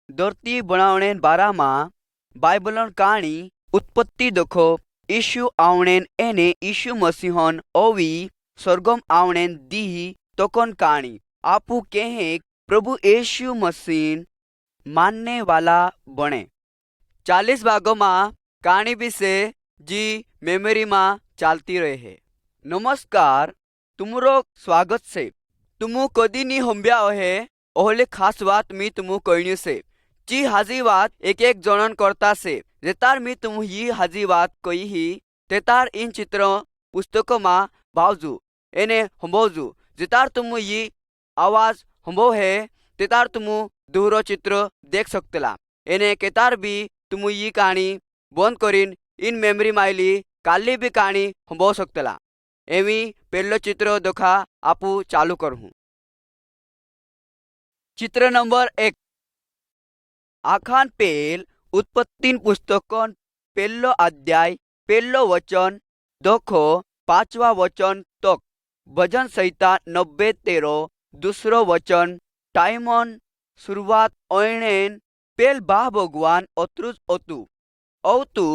धरती बनावणे बारामा बाइबलन कहानी उत्पत्ति देखो ईशु आवणेन एने ईशु मसीहन ओवी स्वर्गम आवणेन दी तोकन कहानी आपू कहे प्रभु यीशु मसीह मानने वाला बने 40 भागों में कहानी भी से जी मेमोरी में चालती रहे। नमस्कार, तुमरो स्वागत से। तुमु कदी नहीं हंब्या है ओहले खास बात मी तुमु कहनी से ची हाजी बात एक एक जनन करता से जेतार मी तुम ही हाजी बात कही ही तेतार इन चित्र पुस्तकों में भावजू एने हंबोजू जेतार तुम ये आवाज हंबो है तेतार तुम दूरो चित्र देख सकतेला एने केतार भी तुम ये कहानी बंद करीन इन मेमोरी माइली काली भी कहानी हंबो सकतेला। एवी पहलो चित्र देखा आपू चालू करूँ। चित्र नंबर 1 आखान पेल उत्पत्ति पुस्तकन पहलो अध्याय पहलो वचन देखो 5वां वचन तक भजन संहिता 90-13 दूसरो वचन टाइमन शुरुआत ओणेन पेल बाह भगवान अतरुज अतु औतु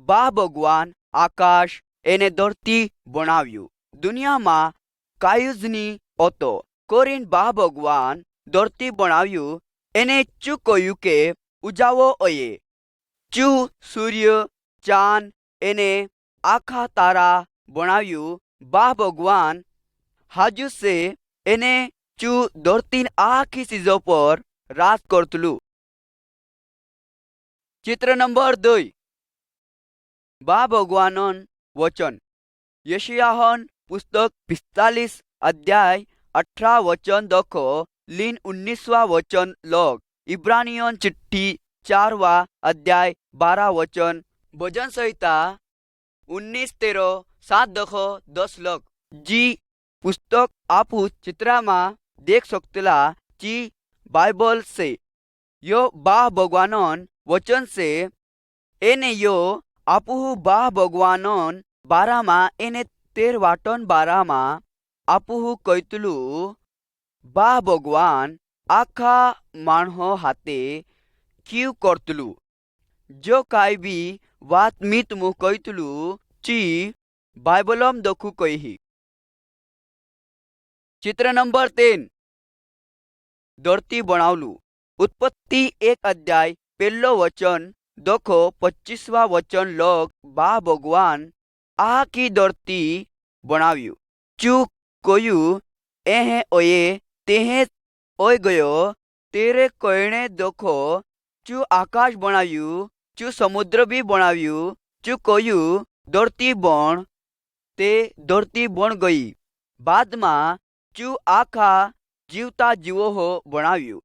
बाह भगवान आकाश एने धरती बनाव्यू दुनिया में कायुजनी अतो कोरिन बाह भगवान धरती बनाव्यू एने चू कयु के उजावो ओये चू सूर्य चांद एने आखा तारा बनाव्यू बाह भगवान हाजू से एने चू धरतीन आखी चीजों पर राज करतलू। चित्र नंबर 2 बाह भगवानन वचन यशायाहन पुस्तक 45 अध्याय 18 वचन देखो लीन 19वां वचन लोग इब्रानियन चिट्ठी 4वां अध्याय 12 वचन भजन संहिता 19-13 7 देखो 10 लोग जी पुस्तक आपू चित्रा में देख सकतेला ची बाइबल से यो बाह भगवानन वचन से एने यो आपू बाह भगवानन बारा मा एने 13 वाटन बारा मा आपू कैतलू बाह भगवान आखा मानहो हाथे क्यू करतलू जो काई भी बात मी तुमु कैतलू ची बाइबलम दखू कही। चित्र नंबर 3 धरती बनावलू उत्पत्ति 1 अध्याय पहलो वचन देखो 25वां वचन लोग बाह भगवान आखी धरती बनाव्यू चू कोयू एहे ओये तेहे ओय गयो तेरे कहने देखो चू आकाश बनाव्यू चू समुद्र भी बनाव्यू चू कोयू धरती बन ते धरती बन गई बाद में चू आखा जीवता जीवो हो बनाव्यू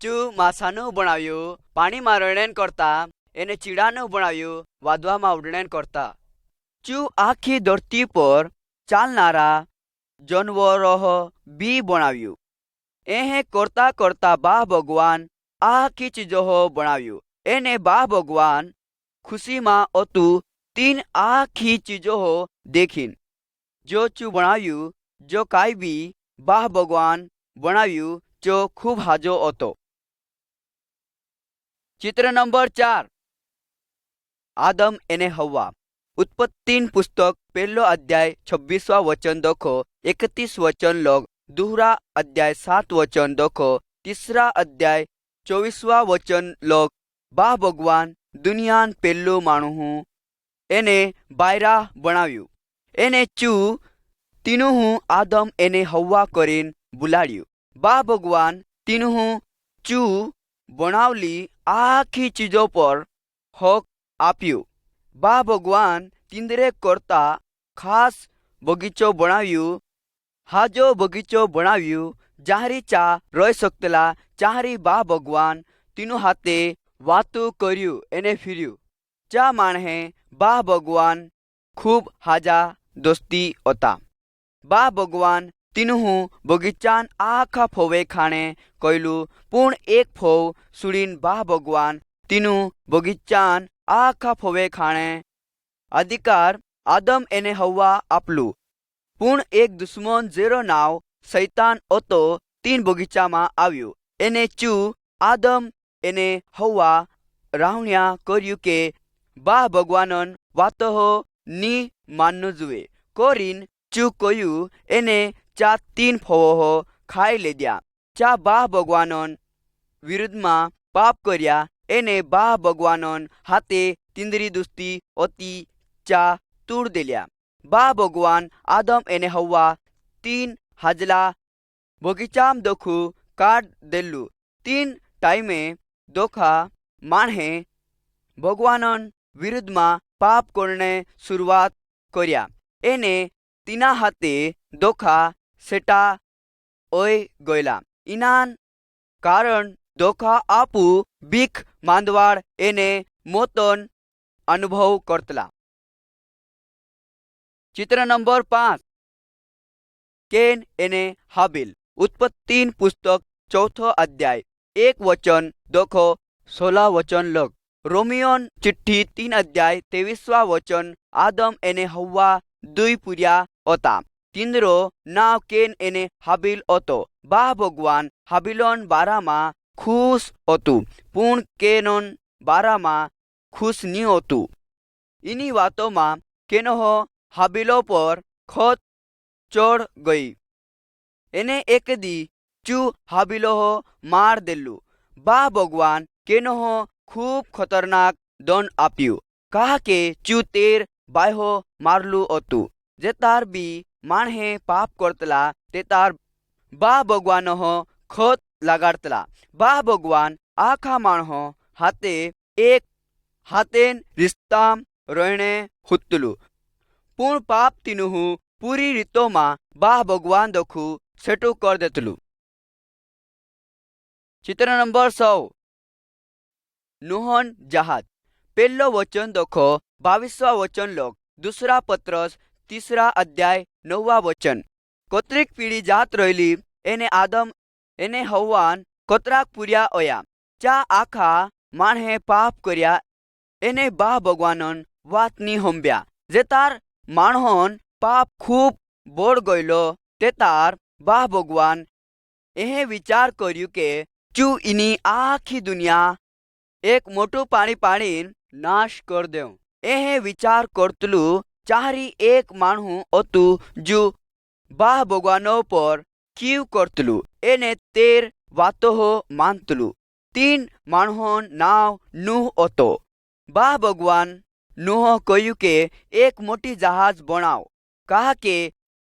चू मासानु बनाव्यू पानी में रहने करता एने चीड़ानु बनाव्यू वादवा में उड़ने करता चू आखी धरती पर चालनारा जानवरों भी बनाव्यू एहे करता करता बाह भगवान आखी चीजों हो बनाव्यू एने बाह भगवान खुशी में अतु 3 आखी चीजों हो देखिन जो चू बनाव्यू जो काई भी बाह भगवान बनाव्यू जो खूब हाजो अतो। चित्र नंबर 4 आदम एने हवा उत्पत्ति पुस्तक पहलो अध्याय 26वां वचन देखो 31 वचन लोग दूसरा अध्याय 7 वचन देखो तीसरा अध्याय 24वां वचन लोग बाह भगवान दुनियान पेल्लो माणू एने बायरा बनाव्यू एने चू तीनू आदम एने हवा करीन बुलाड्यू बाह भगवान तीनू चू बनावली आखी चीजों पर हक आप्यू बाह भगवान तिंदरे करता खास बगीचो बनाव्यू हाजो बगीचो बनाव्यू जहारी चा रह सकतेला चाहरी बाह भगवान तीनों हाथे वातु कर्यू एने फिर्यू चा माणे बाह भगवान खूब हाजा दोस्ती होता बाह भगवान तीनू बगीचान आखा फोवे खाणे कैलू पूर्ण एक फोव सुड़ीन बाह भगवान तीनू बगीचान आखा फोवे खाणे अधिकार आदम एने हवा आपलू पूर्ण एक दुश्मन जेरो नाव शैतान ओतो 3 बगीचा में आव्यू एने चू आदम એને હવા રાવણ્યા કર્યું કે બા ભગવાનન વાતો ની માનવું જોઈએ કોરીન ચૂ કહ્યું એને ચા 3 ફવો ખાઈ લીધા ચા બા ભગવાનન વિરુદ્ધમાં પાપ કર્યા એને બા ભગવાનન હાથે તિંદરી દુસ્તી અતિ ચા તૂડ દેલ્યા બા ભગવાન આદમ એને હવા 3 હાજલા બગીચામ દોખું કાઢ દેલું 3 ટાઈમે દોખા માણહે ભગવાનન વિરુદ્ધમાં પાપ કરને શરૂઆત કર્યા એને તીના હાથે દોખા સેટા ઓય ગયેલા ઇનાન કારણ દોખા આપુ બીખ માંદવાડ એને મોતન અનુભવ કરતલા ચિત્ર નંબર 5 કેન એને હાબિલ उत्पत्ति पुस्तक 4 अध्याय 1 वचन दोखो 16 वचन लग रोमियोन चिट्ठी 3 अध्याय 23 वचन आदम एने हव्वा 2 पुर्या ओता तिंद्रो नाव केन एने हाबिल ओतो बा भगवान हाबिलोन बारामा खुश ओतु पूर्ण केनोन बारामा खुश नी ओतु इनी वातो मा केनो हाबिलो पर खत चढ़ गई એને એક દી ચૂ હાબિલો માર દેલું બા ભગવાન કેનો ખૂબ ખતરનાક દંડ આપ્યું કહા કે ચૂ 13 બાયો મારલું હતું જે તાર બી માણહે પાપ કરતલા તે તાર બા ભગવાન ખત લગાડતલા બા ભગવાન આખા માણહો હાથે એક હાથેન રિશ્તામ રહીને હુતલું પૂર્ણ પાપ તીનું પૂરી રીતોમાં બા ભગવાન દખું सेटू कर देतलू चित्र नंबर 100 नूहन जहाज पहलो वचन देखो 22वां वचन लोग दूसरा पत्रस 3 अध्याय 9 वचन कोतरीक पीढ़ी जात रहेली एने आदम एने हव्वान कोतराक पुर्या ओया चा आखा माणहे पाप कर्या एने बा भगवानन वात नी हंब्या जे तार माणहोन पाप खूब बोड़ गयलो ते तार बा भगवान एहे विचार कर्यु के चू इनी आखी दुनिया एक मोटू पाणी पाणीन नाश कर देव एहे विचार करतलू चारी एक माणू अतु जू बा भगवानो पर कीव करतलू एने 13 वातो मानतलू 3 माणहोन नाव नूह अतो बा भगवान नूह कहयु के एक मोटी जहाज बनाव कहा के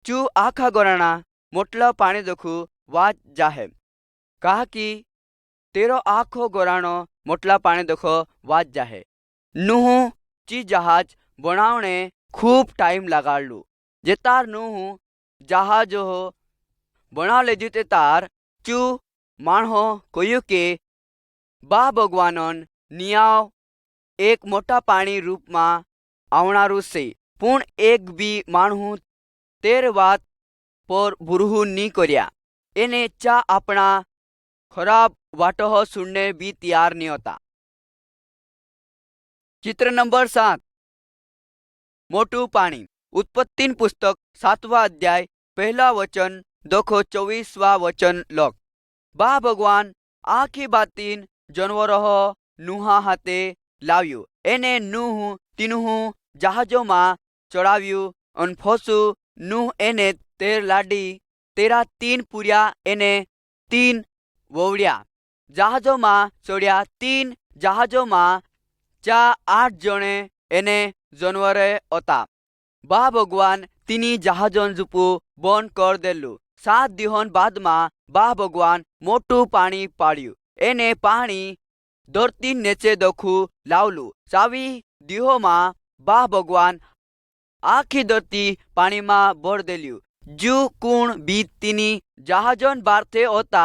चू आखा गोराणा मोटला पाणी दखू वाज जाहे कहा कि तेरो आखो गोराणो मोटला पाणी दखो वाज जाहे नूह ची जहाज बनावणे खूब टाइम लगाड़लू जे तार नूह जहाज बनाव लेजू ते तार चू माणहो कहयु के बा भगवानन नियाव एक मोटा पाणी रूप में आवनारू से पूर्ण एक बी माणहू 13 वात पर बुरहू नी कर्या एने चा अपना खराब वाटो सुनने भी तैयार नहीं होता चित्र नंबर 7 मोटू पाणी उत्पत्ति पुस्तक 7वां अध्याय 1 वचन देखो 24वां वचन लग बा भगवान आखी बातीन जानवरो नूहा हाथे लाव्यू एने नूह तीनू जहाजों में चढ़ाव्यू अन फसू नूह एने 13 लाडी 3 पुर्या एने 3 वोवड़िया जहाजों में चढ़िया 3 जहाजों में चा 8 जने एने जानवरे ओता बा भगवान तीनी जहाजों जुपू बंद कर देलू 7 दिहोन बाद में बा भगवान मोटू पाणी पाड्यू एने पाणी धरती नीचे दखू लावलू 24 दिहो में बा भगवान आखी धरती पानी में भर देल्यू जू कुण बी तीनी जहाजोन बारथे होता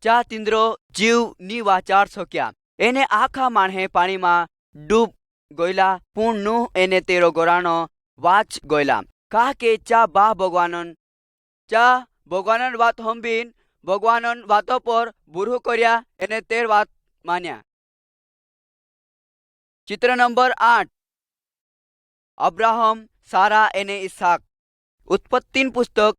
चा तिंद्रो जीव नी वाचार सक्या एने आखा माणहे पाणी में डूब गयला पूर्ण नूह एने तेरो गोराणो वाच गयला कहा के चा बा भगवानन वात हंबीन भगवानन वातो पर बुरहू कर्या एने 13 वात मान्या चित्र नंबर 8 अब्राहम सारा एने इसहाक उत्पत्ति पुस्तक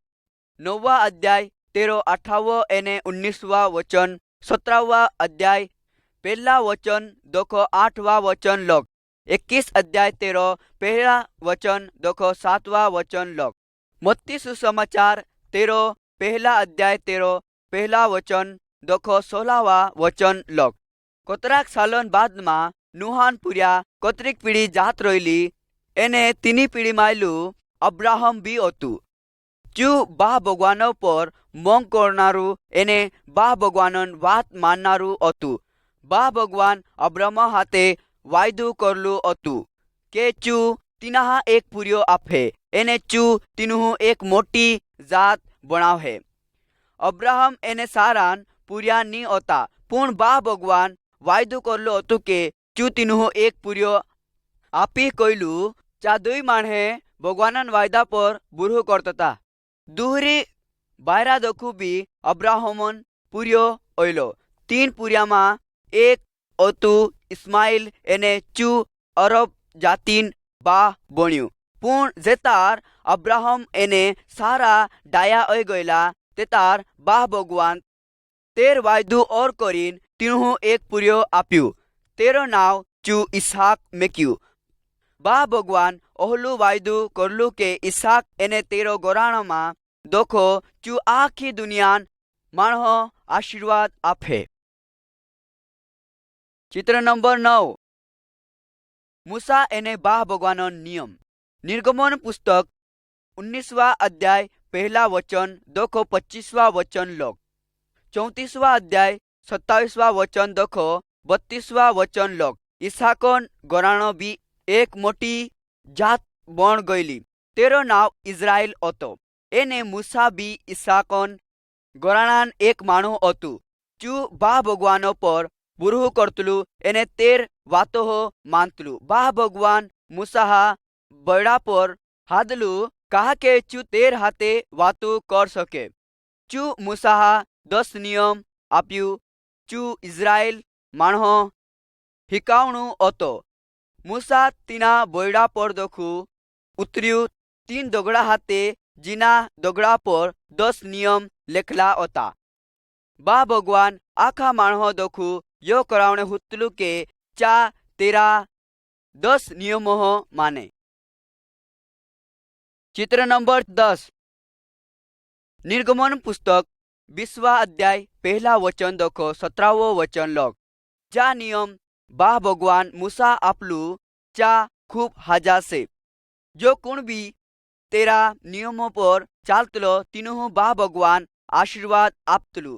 9वां अध्याय 13 18 एने 19वां वचन 17वां अध्याय पहला वचन देखो 8वां वचन लोग। 21 अध्याय 13 पहला वचन देखो 7वां वचन लोग। मत्ती सुसमाचार 13 पहला अध्याय 13 पहला वचन देखो 16वां वचन लोग। कोतराक सालन बाद में नुहान पुर्या कोतरीक पीढ़ी जात रही एने तीनी पीढ़ी मायलू अब्राहम भी होतु। चू बाह भगवान पर मोंग करनारू एने बाह भगवानन वात माननारू होतु। बाह भगवान अब्राहम हाथे वायदू करलू होतु के चू तीना एक पुरियो आपे एने चू तीनू एक मोटी जात बनावे। अब्राहम एने सारान पुरिया नी होता पण बाह भगवान वायदू करलू होतु के चू तीनू एक पुरियो आपी कोयलू चा दुई माणे भगवानन वायदा पर बुरहू करता। दुहरी बायरा दखू भी अब्राहमन पुरियो ओइलो। 3 पुरिया मा एक ओतु इस्माइल एने चू अरब जातीन बाह बण्यू। पण जेतार अब्राहम एने सारा डाया ओय गयला तेतार बाह भगवान तेर वायदू और करीन तीनू एक पुरियो आप्यू। तेरो नाव चू इसहाक मेक्यू। बाह भगवान ओहलू वायदू करलू के इसहाक एने तेरो गोराणो मा दोखो चू आखी दुनियान माणहो आशीर्वाद आपे। चित्र नंबर 9 मूसा एने बाह भगवान नियम। निर्गमन पुस्तक 19वां अध्याय पहला वचन देखो 25वां वचन लोग। 34वां अध्याय 27वां वचन देखो 32वां वचन लोग। इसहाकोन गोराणो भी एक मोटी जात बन गईली। तेरो नाव इजराइल होतो। एने मूसा भी इसहाकोन गोराणान एक माणू होतु। चू बाह भगवान पर बुरहू करतलू एने तेर वातो हो मानतलू। बाह भगवान मूसा बड़ा पर हादलू कहा के चू तेर हाथे वातो कर सके। चू मूसा 10 नियम आप्यू। चू इजराइल माणहो हिकावणू होतो। मूसा तीना बोयड़ा पर दखू उतर्यू। 3 दगड़ा हाथे जीना दगड़ा पर 10 नियम लेखला होता। बा भगवान आखा माणहो दखू यो करावणे हुतलू के चा तेरा 10 नियमो माने। चित्र नंबर 10 निर्गमन पुस्तक 20वां अध्याय पहला वचन देखो 17वां वचन लोग। चा नियम बाह भगवान मूसा आपलू चा खूब हाजा से। जो कुण भी तेरा नियमों पर चालतलो तीनों बाह भगवान आशीर्वाद आपतलू।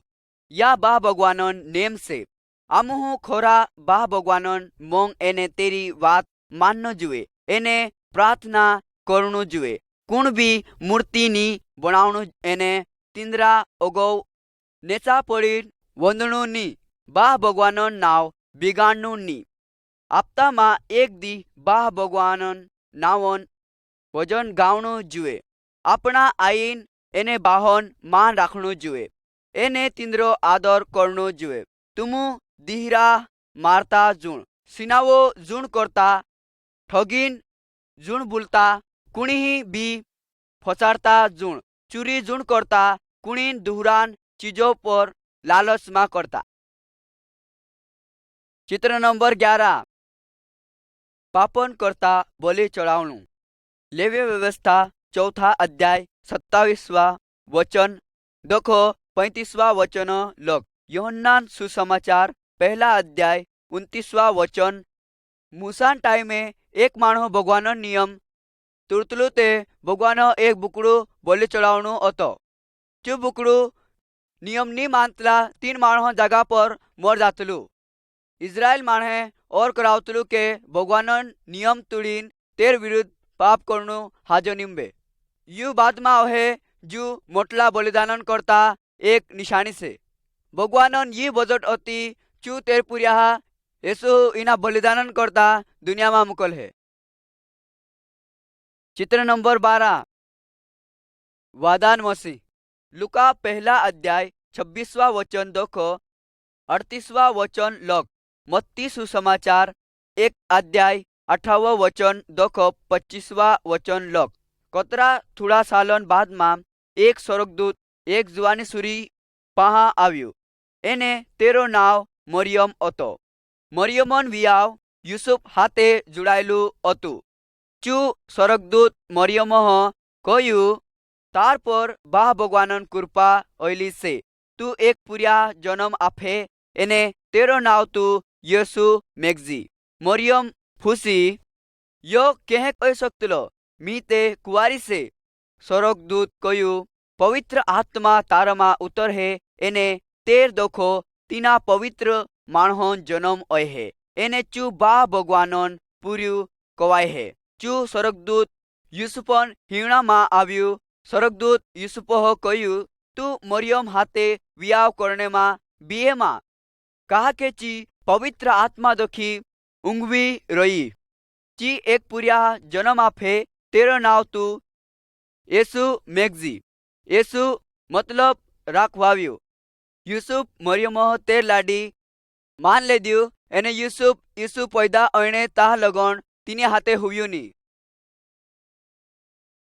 या बाह भगवानन नेम से आमुहु खोरा बाह भगवानन मोंग एने तेरी बात माननो जुए। एने प्रार्थना करनु जुए। कुण भी मूर्ति नी बनावनु एने तिंद्रा ओगो नेचा पड़ी वंदनु नी। बाह भगवानन नाव बिगाड़नु नी। हप्ता मा एक दी बाह भगवानन नावन भजन गावनु जुए। अपना आईन एने बाहन मान राखनु जुए। एने तिंद्रो आदर करनु जुए। तुमु दिहरा मारता जुण सिनावो जुण करता ठगीन जुण बुलता कुणी भी फसारता जुण चुरी जुण करता कुणीन दुहरान चीजों पर लालच मा करता। चित्र नंबर 11 पापन करता बलि चढ़ावणु। लेव्य व्यवस्था 4था अध्याय 27वां वचन देखो 35वां वचन लोग। यूहन्ना सुसमाचार पहला अध्याय 29वां वचन। मूसा टाइमे एक माणो भगवान नियम तुरतलू ते भगवान एक बुकड़ू बलि चढ़ावणु होतो। जो बुकड़ू नियम नी मानतला 3 माणो जगह पर मर जातलू। इजराइल माणे और करावतलू के भगवान नियम तुड़ीन तेर विरुद्ध पाप करनु हाजो निम्बे। यू बाद में है जू मोटला बलिदान करता एक निशानी से। भगवानन ये बजट अति चू तेर पुरिया येसु इना बलिदान करता दुनिया में मुकल है। चित्र नंबर 12 वादान मसीह। लुका पहला अध्याय 26वां वचन देखो 38वां वचन लोग। मत्ती सुसमाचार 1 अध्याय 18वां वचन देखो 25वां वचन लोग। कतरा थोड़ा सालन बाद में एक स्वर्गदूत एक जुवानी सुरी पहा आव्यू। एने तेरो नाव मरियम होतो। મરિયમન વિયાવ યુસુફ હાથે જોડાયેલું હતું. ચુ સ્વર્ગદૂત મરિયમહ કહ્યું, તાર પર બાહ ભગવાનન કૃપા ઓયલી છે, તું એક પુર્યા જન્મ આપે, એને તેરો નાવ તું યસુ મેઘજી. મરિયમ ફૂસી, યો કેહ કહી શકતલો, મી તે કુંવારી છે. સ્વર્ગદૂત કહ્યું, પવિત્ર આત્મા તારામાં ઉતરહે, એને તેર દોખો તીના પવિત્ર માણહોન જન્મ ઓય હે, એને ચુ બા ભગવાનન પૂર્યું કવાય હે. ચુ સ્વર્ગદૂત યુસુફન હિવણામાં આવ્યું. સ્વર્ગદૂત યુસુફો કહ્યું, તું મરિયમ હાથે વિયાવ કરણેમાં બીએમાં કહા કે ચી પવિત્ર આત્મા દખી ઊંઘવી રહી, ચી એક પુર્યા જન્મ આપે, તેરો નાવ તું યેસુ મેઘજી. યેસુ મતલબ રાખવાવ્યું. યુસુફ મરિયમ તેર લાડી માન લેદ્યું, એને યુસુફ ઈસુ પૈદા અણે તાહ લગણ તીની હાથે હુવ્યું ની.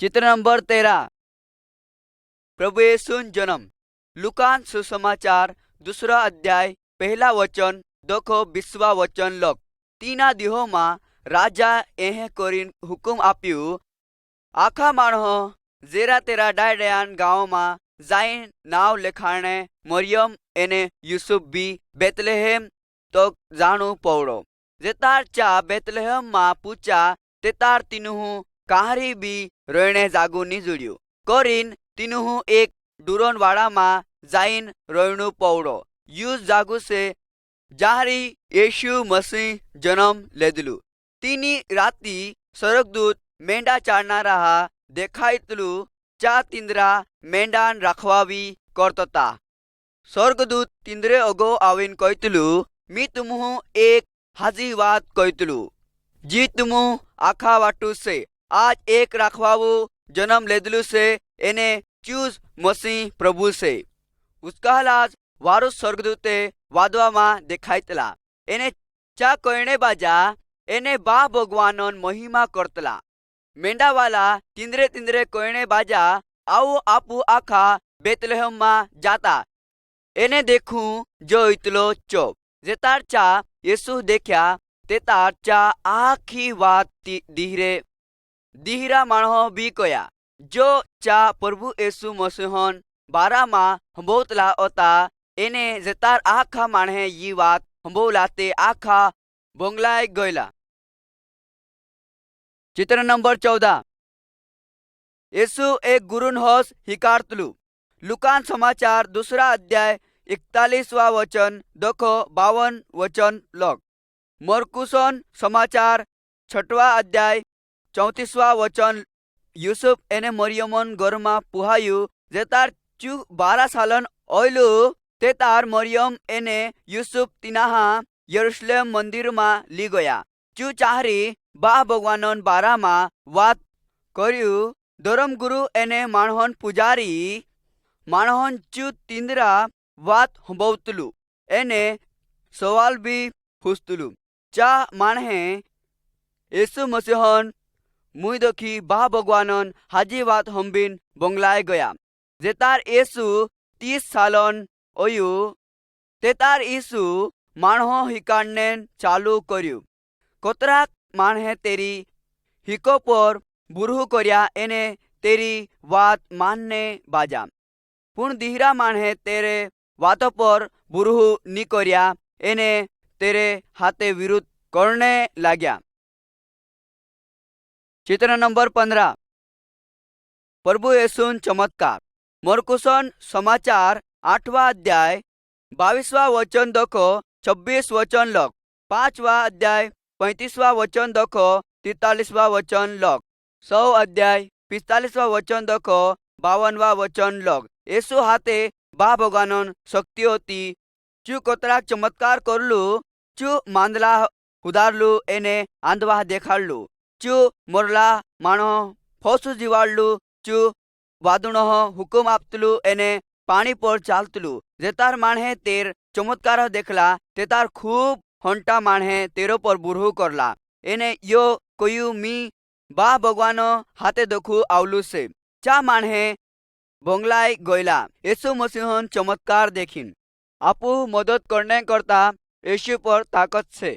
ચિત્ર નંબર 13. પ્રભુ યેસુન જન્મ. લુકાન સુસમાચાર दूसरा अध्याय पहला वचन दखो 20 वचन लग. तीना दिहों राजा एह करीन हुकुम आप्यू, आखा माणहो जेरा तेरा डायडयान गाँव में जाइन नाव लेखाणे मरियम एने यूसुफ भी बेतलेहेम तो जाणू पौड़ो. जेतार चा बेतलेहम में पूछा तेतार तीनुहू कहारी भी रोयणे जागू नी जुड़्यू करीन तीनुहू एक डूरोन वाड़ा में जाइन रोयणू पौड़ो. यूस जागू से जाहरी यीशु मसीह जन्म लेदलू. तीनी राती स्वर्गदूत मेंढा चारना रहा देखायतलू चा तिंद्रा मेंढान राखवावी करतता. स्वर्गदूत तिंद्रे अगो आवीन कहतलू, मी तुमहू एक हाजी बात कहतलू, जी तुमू आखा वाटू से आज एक राखवावू जन्म लेदलू से, एने चूज मसीह प्रभु से. उस्कालाज वारो स्वर्गदूते वादवा में देखायतला. एने चा कहणे बाजा एने बा भगवानन महिमा करतला. मेंढावाला तिंद्रे तिंद्रे कहणे बाजा आओ आपू आखा बेतलेहम में जाता, एने देखू जो इतलो चो. जेतार चा येसु देख्या तेतार चा आखी बात दीहरा माणहो भी कया. जो चा प्रभु येसु मसीहन बारा में हंबोतला होता, एने जेतार आखा माणे ये बात हंबोलाते आखा बोंगलाय गयला. चित्र नंबर 14. येसु एक गुरुन होस हिकारतलू. लुकान समाचार दूसरा अध्याय 41 वचन दखो 52 वचन लग. मरकुसन समाचार 6 अध्याय 34 वचन. यूसुफ एने मरियमन घर में पुहायु. जेतार चू 12 सालन ओयलू तेतार मरियम एने यूसुफ तिनाहा यरूशलेम मंदिर में ली गया. चू चाहरी बा भगवानन बारा में बात कर्यू. धर्मगुरु एने माणहन पुजारी माणहन चू तिंद्रा बात हंबवतलू. एने सवाल भी पूछतलू. चा माणे येसु मसीहन मुई दखी बा भगवानन हाजी बात हंबीन बंगलाय गया. जेतार येसु 30 सालन ओयू तेतार येसु माणहो हिकाड़ने चालू कर्यू. कोतराक माणे तेरी हिको पर बुरहू कर्या, एने तेरी बात मानने बाजा. पुण दीहरा माणे तेरे वातो पर बुरहू नी कर्या, एने तेरे हाथे विरुद्ध करने लाग्या. चित्र नंबर 15. प्रभु येसुन चमत्कार. मरकुसन समाचार 8 अध्याय 22 वचन दखो 26 वचन लग. 5 अध्याय 35 वचन दखो 43 वचन लग. 100 अध्याय 45 वचन दखो 52 वचन लग. येसु हाथे बा भगवानन शक्ति होती. चू कोतराक चमत्कार करलू. चू मांदला उदारलू, एने आंधवा देखाड़लू. चू मोरला माणो फोसु जीवाड़लू. चू वादुणो हुकुम आपतलू, एने पानी पर चालतलू. जेतार माणे तेर चमत्कार देखला तेतार खूब हंटा माणे तेरो पर बुरहू करला. एने यो कोयू मी बा भगवानो हाथे दखू आवलू से. चा माणे बंगलाय गयला. येसु मसीहन चमत्कार देखीन आपू मदद करने करता यीशु पर ताकत से।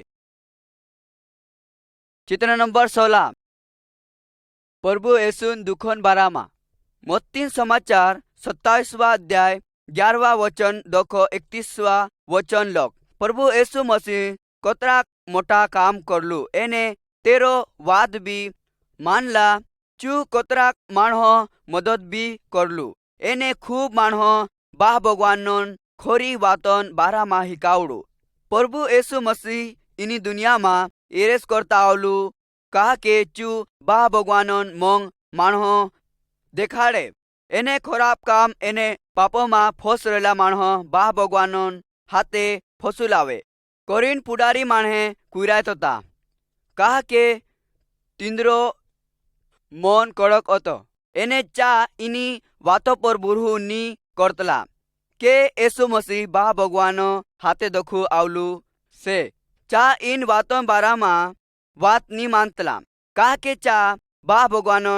चित्र नंबर 16 प्रभु यीशु दुखन बारामा मत्ती समाचार 27वां अध्याय 11वां वचन दोखो 31वां वचन लोग प्रभु यीशु मसीह कतरा मोटा काम करलू एने तेरो वाद भी मानला चू कतराक माणहो मदद भी करलू एने खूब माणहो बाह भगवान खोरी वातन बारामा हिकावड़ू प्रभु यीशु मसीह इनी दुनिया में एरेस करता आवलू कहा के चू बाह भगवान मोंग माणहो देखाड़े एने खराब काम एने पापो में फस रहेला माणहो बाह भगवान हाथे फसुलावे करीन पुडारी माणहे कुरायत होता कहा के तिंद्रो मन कड़क હતો એને ચા इनी वातो पर बुरहू नी करतला के यीशु मसीह बा भगवान हाथे दखू आवलू से चा इन वातों बारा में वात नी मानतला कहा के चा बा भगवान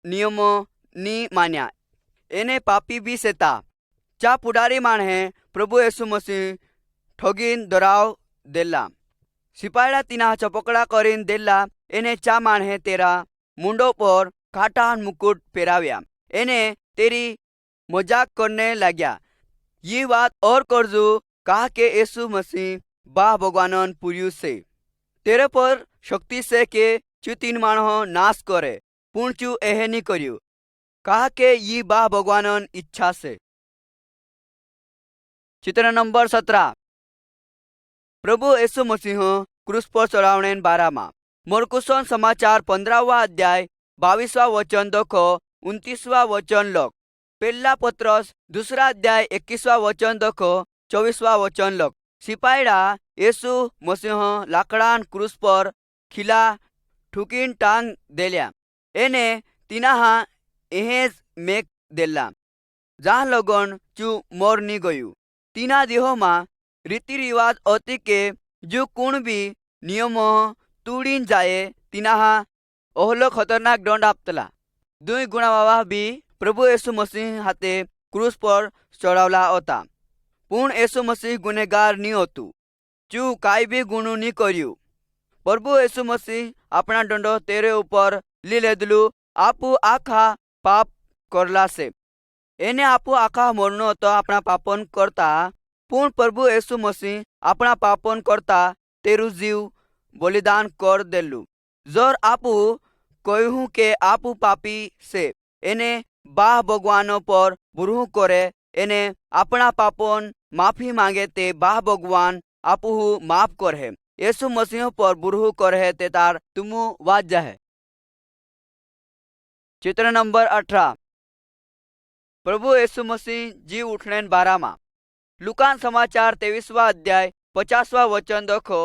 नियमो नी मान्या एने पापी भी सेता चा पुडारी माणे प्रभु यीशु मसीह ठगीन दराव देला सिपाहीड़ा तीना चपकड़ा करीन देला एने चा माणे तेरा मुंडो पर काटा मुकुट पेराव्या एने तेरी मजाक करने लग्या ये बात और करजू कहा के यीशु मसीह बा भगवान पुरियु से तेरे पर शक्ति से के चू तीन माणो नाश करे पुण चू एहे नी कर्यु कहा के ये बा भगवान इच्छा से। चित्र नंबर 17 प्रभु यीशु मसीह क्रूस पर चढ़ावने बारा में मरकुसन समाचार 15वां अध्याय 22वां वचन देखो 29वां वचन लोग पहला पत्रस दूसरा अध्याय 21वां वचन देखो 24वां वचन लोग सिपाहीड़ा यीशु मसीह लाकड़ान क्रूस पर खिला ठुकीन टांग देल्या एने तीना एहेज मेक देला जहाँ लगन चू मोर नी गयु तीना देहो में रीति रिवाज अति के जो कुण भी नियमो तूड़ीन जाए तीना ओहलो खतरनाक दंड आपतला दुई गुणावावा भी प्रभु यीशु मसीह हाथे क्रूस पर चढ़ावला होता पुण यीशु मसीह गुनेगार नी होतु चू काई भी गुणु नी कर्यु प्रभु यीशु मसीह अपना दंडो तेरे ऊपर ली लेदलू आपू आखा पाप करला से एने आपू आखा मरनो तो अपना पापन करता पुण प्रभु यीशु मसीह अपना पापन करता तेरु जीव बलिदान कर देलू जोर आपू कहूँ के आपू पापी से एने बाह भगवान पर बुरहू करे एने अपना पापन माफी मांगे ते बाह भगवान आपू माफ करे यीशु मसीह पर बुरहू करे ते तार तुमु वाज जाए। चित्र नंबर 18 प्रभु यीशु मसीह जी उठने बारा में लुकान समाचार 23वां अध्याय 50वां वचन देखो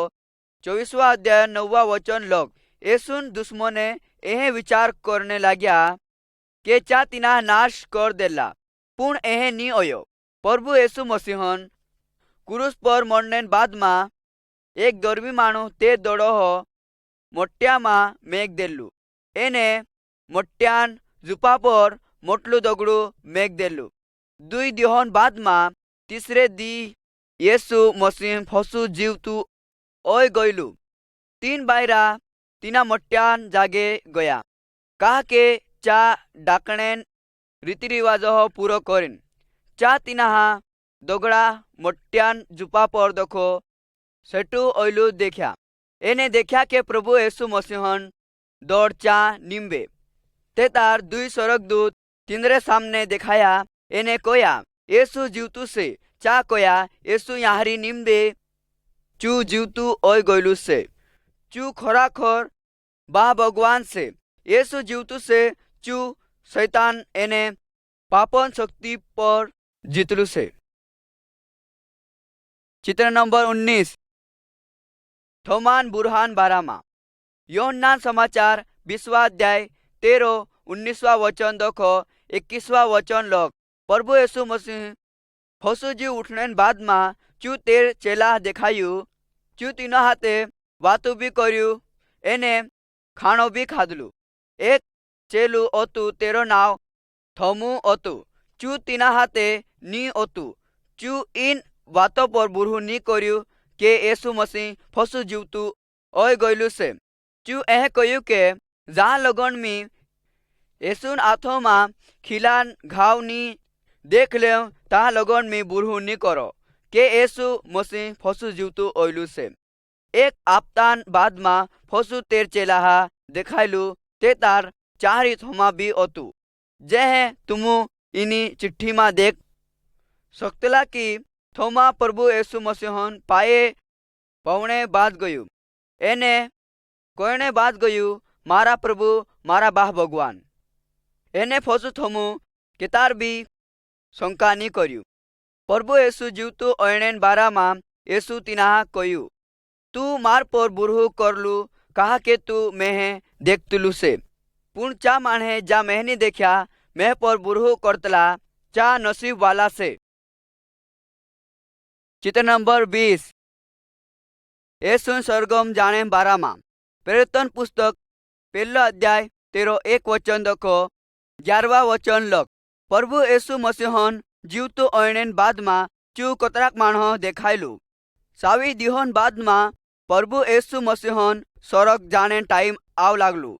24वां अध्याय 9वां वचन लोग यीशुन दुश्मने एहे विचार करने लग्या के चा तीना नाश कर देला पुण एहे नी होयो प्रभु यीशु मसीहन क्रूस पर मरने बाद में एक धर्मी माणू ते दड़ो मोट्या में मेघ देलू एने मोट्यान जुपा पर मोटलू दगड़ू मेघ देलू दुई दिहोन बाद में तीसरे दी यीशु मसीह फसू जीवतू ओय गयलू तीन बायरा तीना मोट्यान जागे गया कहा के चा डाकणेन रीति रिवाज पूरो करीन चा तीना दगड़ा मोट्यान जुपा पर देखो सेटू ओयलू देखा एने देखा के प्रभु यीशु मसीहन दौड़ चा निम्बे ते तार दुई स्वर्गदूत तिंद्रे सामने दिखाया एने कोया यीशु जीवतू से चा कोया यीशु याहरी निम्बे चू जीवतू ओय गयलू से चू खराखर बा भगवान से यीशु जीवतू से चू शैतान एने पापन शक्ति पर जीतलू से। चित्र नंबर 19 थोमान बुरहान बारामा योहन्नान समाचार 20वां अध्याय 13-19वां वचन देखो 21वां वचन लोग प्रभु यीशु मसीह फसू जी उठने बाद में चू तेर चेला देखायु चू तीनों हाथे वातु भी कर्यु एने खाणो भी खाधलू एक चेलू ओतु तेरो नाव थोमू ओतु चू तीना हाथे नी ओतु चू इन वातो पर बुरहू नी कर्यु કે યેસુ મસીહ ફસું જીવતું ઓય ગયેલું છે। ચું એ કહ્યું કે જા લગન મી યેસુન આથોમાં ખીલાન ઘાવની દેખ લેવ તા લગન મી બુરહું ની કરો કે યેસુ મસીહ ફસું જીવતું ઓયલું છે। એક આપતાન બાદમાં ફસું તેર ચેલાહા દેખાયેલું તે તાર ચારી થોમાં બી હતું। જે હે તુમુ इनी चिट्ठी में देख सकतेला कि थोमा प्रभु यीशु मसीहन पाए पवणे बाद गयु एने कोयने बाद गयु मारा प्रभु मारा बाह भगवान एने फसु थमु केतार बी शंका नहीं कर्यु। प्रभु यीशु जीवतु अयणेन बारा में यीशु तिना कयु तू मार पर बुरहु करलू कहा के तू मेह देखतलू से पुण चा माने जा मेहनी देखा मैं पर बुरहु करतला चा नसीब वाला से। चित्र नंबर 20 येसु स्वर्गम जाने बारा में प्रेरितन पुस्तक पहला अध्याय 13 वचन देखो 11 वचन लग प्रभु येसु मसीहन जीवतु अयणेन बाद में चू कतराक माणह देखायलू सावी दिहोन बाद में प्रभु येसु मसीहन स्वर्ग जाने टाइम आव लागलू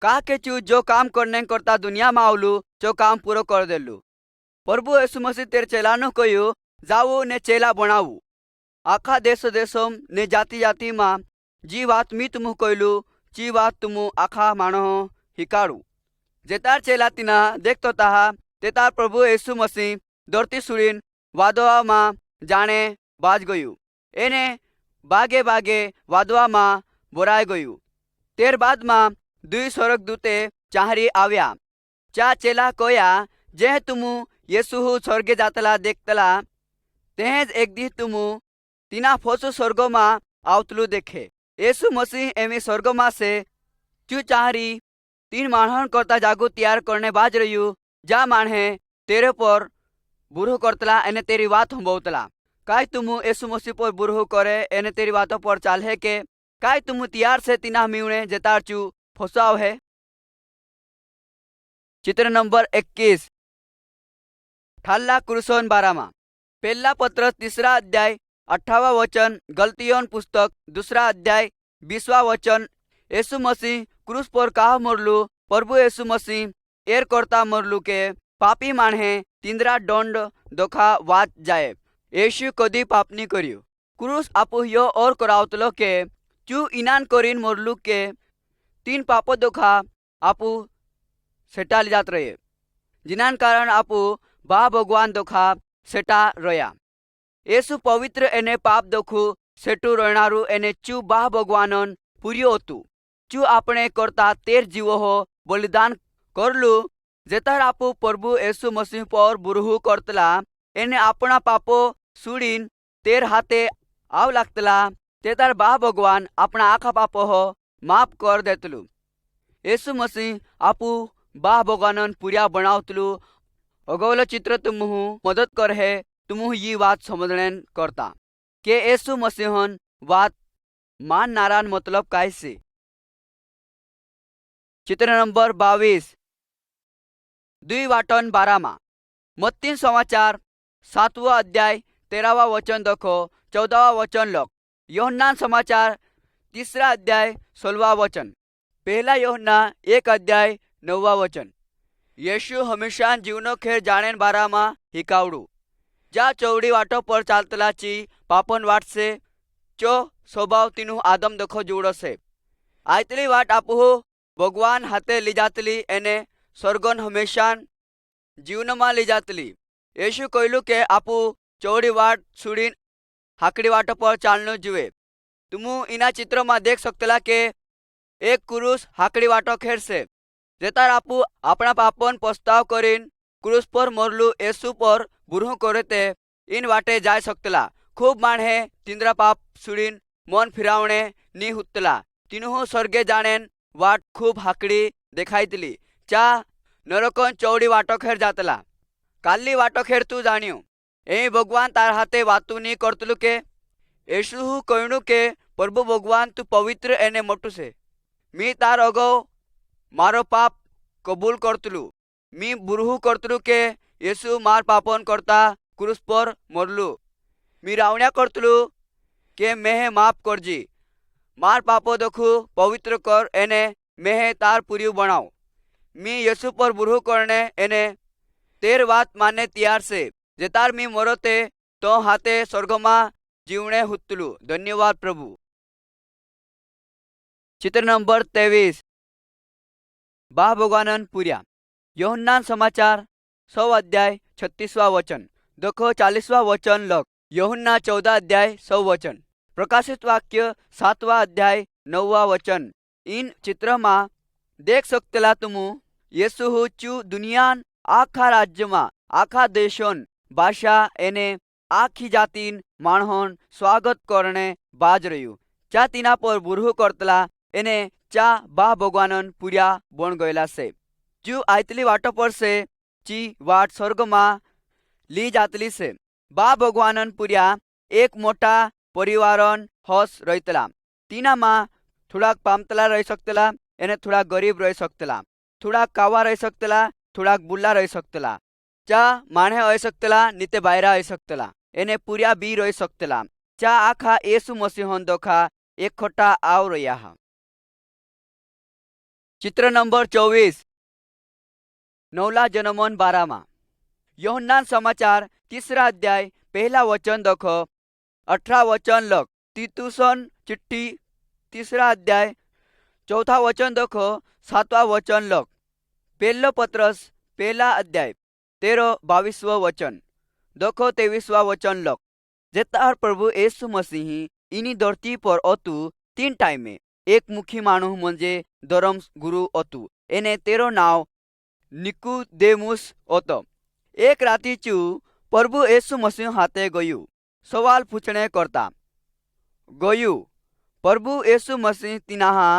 कहा के चू जो काम करने करता दुनिया में आवलू जो काम पूरो कर देलू। प्रभु यीशु मसीह तेरे चेलानो कह्यु जाऊ ने चेला बनावू आखा देश देशम ने जाति जाति में जी बात मी तुमु कहलू ची बात तुमु आखा माणो हिकाड़ू जेतार चेला तीना देखतो ताहा तेतार प्रभु यीशु मसीह धरती सुड़ीन वादवा में जाने बाज गयु एने बागे बागे वादवा में बोराय गयु। तेर बाद में दुई स्वर्गदूते चाहरी आव्या चा चेला कोया जे तुमु येसु स्वर्गे जातला देखतला तेज एक दी तुमु तीना फोसु स्वर्गो में आवतलू देखे येसु मसीह एमी स्वर्गो में से चू चाहरी 3 माणहन करता जागू तैयार करने बाज रह्यू जा माणे तेरे पर बुरहु करतला एने तेरी बात संभवतला काय तुमु येसु मसीह पर बुरहु करे एने तेरी बातों पर चाल है के काय तुमु तैयार से तीना मीवणे जेतार चू फसाव है। चित्र नंबर 21 ठाल्ला क्रूसोन बारामा पहला पत्र 3 अध्याय 28 वचन गलतियों पुस्तक 2 अध्याय 20 वचन येसु मसीह क्रूस पर कहा मरलू प्रभु येसु मसीह एर करता मरलू के पापी माणे तींद्रा दंड दोखा वाच जाए येसु कदी पाप नहीं कर्यु क्रूस आपू यो और करावतलो के चू इनान करीन मरलू के 3 पापो दोखा आपू सेटा जात रहे जिनान कारण आपू बा भगवान दोखा सेटा रया येसु पवित्र एने पाप दोखू सेटू रहनारू एने चू बा भगवानन पूर्यो हतु चू आपणे करता तेर जीवो हो बलिदान करलू जेतार आपू प्रभु येसु मसीह पर बुरहु करतला एने आपणा पापो सुड़ीन तेर हाथे आव लागतला तेतार बा भगवान आपणा आखा पापो हो माफ कर देतलू। येसु मसीह आपू बा भगवानन पूर्या बनावतलू अगवलो चित्र तुमहू मदद कर है तुमहू ये बात समझने करता के येसु मसीहन बात मान नारायण मतलब काय से। चित्र नंबर 22 दुई वाटन 12 मत्ती समाचार 7 अध्याय 13 वचन देखो 14 वचन लग योहन्ना समाचार 3 अध्याय 16 वचन पहला योहन्ना 1 अध्याय 9 वचन येशु हमेशा जीवनो खेर जाने बारा में हिकावड़ू जा चौड़ी वाटो पर चालतला ची पापन वाट से चो स्वभाव तीनु आदम देखो जुड़ो से आयतली वाट आपू भगवान हाथे ली जातली एने स्वर्गन हमेशा जीवन में ली जातली। येशु कहलू के आपू चौड़ी वाट छुड़ीन हाकड़ी वाटो पर चालनो जुए तुमु इना चित्रों में देख सकतेला के एक क्रूस हाकड़ी वाटो खेर से जेतार आपू अपना पापन पछताव करीन क्रूस पर मरलू येसु पर बुरहु करे ते इन वाटे जाय सकतला खूब माणे तिंद्रा पाप सुड़ीन मन फिरावणे नी हुतला तीनों स्वर्गे जानेन वाट खूब हाकड़ी देखाईतली चा नरकन चौड़ी वाटो खेर जातला काली वाटो खेर तू जाण्यू ए भगवान तार हाथे वातू नी करतलू के येशु कहणु के प्रभु भगवान तू पवित्र एने मोटू से मी तार अगो मारो पाप कबूल करतलू मी बुरहु करतलू के येसु मार पापन करता क्रूस पर मरलू मी रावण्या करतलू કે મેહે માફ કરજી, માર પાપો દખू पवित्र कर एने मेहे तार पूर्यु बनाव। मी यीशु पर बुरहू करने एने तेर बात माने तैयार से, जे तार मी मरोते तो हाथे स्वर्गमा जीवने हुतलू। धन्यवाद प्रभु। चित्र नंबर 23 बा भगवानन पुर्या। यूहन्ना समाचार 6 अध्याय 36वां वचन देखो 40वां वचन लग। यूहन्ना 14 अध्याय 6 वचन। प्रकाशित वाक्य 7वां अध्याय 9वां वचन। इन चित्र में देख सकतेला तुम येसु चू दुनियान आखा राज्य में आखा देशोन भाषा एने आखी जातीन माणहोन स्वागत करने बाज रह्यू। चा तीना पर बुरहू करतला एने चा बा भगवानन पुर्या बन गयेला से। जू आयतली वाटो पर से ची वाट स्वर्ग में ली जातली से। बा भगवानन पुर्या एक मोटा परिवारन हस रहीतला। तीना में थोड़ा पामतला रही सकतेला, एने थोड़ा गरीब रही सकतेला, थोड़ा कावा रही सकतेला, थोड़ा बुल्ला रही सकतेला, चा माणे आई सकतेला, नीते बायरा आई सकतेला, एने पुर्या बी रही सकतेला। चा आखा येसु मसीहोन दोखा एक खोटा आव रह्या हा। चित्र नंबर 24 नवला जन्मन बारामा। यूहन्ना समाचार 3 अध्याय 1 वचन देखो 18 वचन लग। तीतुसन चिट्ठी 3 अध्याय 4 वचन देखो 7वां वचन लग। पहलो पत्रस 1 अध्याय 13-22 वचन देखो 23वां वचन लग। जेतार प्रभु येसु मसीह इनी धरती पर अतु 3 टाइमे एक मुखी माणूस म्हणजे धर्म गुरु अतु। एने तेरो नाव निकुदेमुस होतो। एक राती चू प्रभु येसु मसीह हाथे गयु सवाल पूछने करता गयु। प्रभु येसु मसीह तिनाहा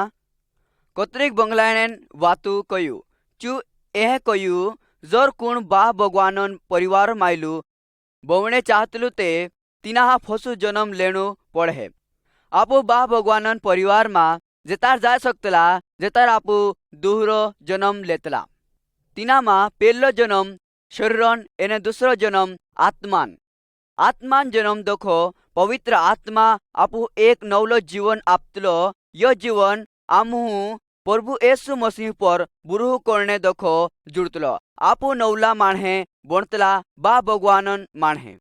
कतरीक बंगलायन वातु कयु। चू एह कयु जर कोण बा भगवानन परिवार मायलू बवणे चाहतलू ते तिनाहा फसू जन्म लेणू पड़े। आपू बा भगवानन परिवार में जेतार जा सकतला, जेतार आपू दूहरो जन्म लेतला। तिना में पहलो जन्म शरीरन एने दूसरो जन्म आत्मान। आत्मान जन्म देखो पवित्र आत्मा आपू एक नवलो जीवन आपतलो। यो जीवन आमू प्रभु येसु मसीह पर बुरहू करने देखो जुड़तलो। आपू नवला माणे बनतला बा भगवानन माणे।